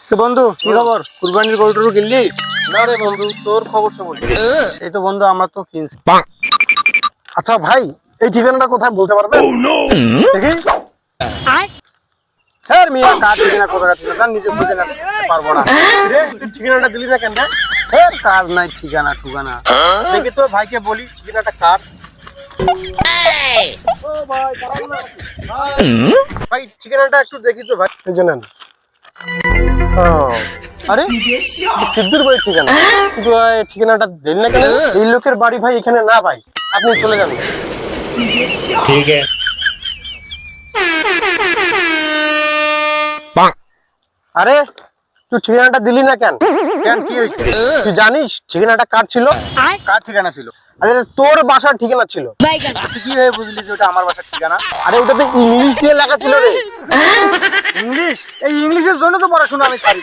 তো বন্ধু কি খবর, কুরবানির গরুটরু কিনলি? না রে বন্ধু, তোর খবর সব এই তো বন্ধু আমরা তো কিনছি। আচ্ছা ভাই, এই ঠিকানাটা কোথায় বলতে পারবে? দেখি। হ্যাঁ মিয়া, কার ঠিকানা কোথায় ঠিকানা জান, নিজে বুঝে না পারবো না। রে, তুই ঠিকানাটা দিলি না কেন রে? হ্যাঁ কাজ নাই, ঠিকানা ঠিকানা দেখি তো ভাইকে বলি ঠিকানাটা কার। ও ভাই, দাঁড়ান না। ভাই ঠিকানাটা একটু দেখি তো ভাই। এই যে নেন। আরে সিদ্ধুর বাড়ির ঠিকানা, কিন্তু এই ঠিকানাটা দিল না কেন? এই লোকের বাড়ি ভাই এখানে না ভাই, আপনি চলে যান। ठीक है। আরে তুই ঠিকানাটা দিলি না কেন? কেন কি হয়েছে? তুই জানিস ঠিকানাটা কার ছিল? কার ঠিকানা ছিল? আরে তোর বাসার ঠিকানা ছিল। তুই কিভাবে বুঝলি যে ওটা আমার বাসার ঠিকানা? আরে ওটাতে ইংলিশ দিয়ে লেখা ছিল রে। ইংলিশ? এই ইংলিশের জন্য তো পড়াশোনা আমি পারি।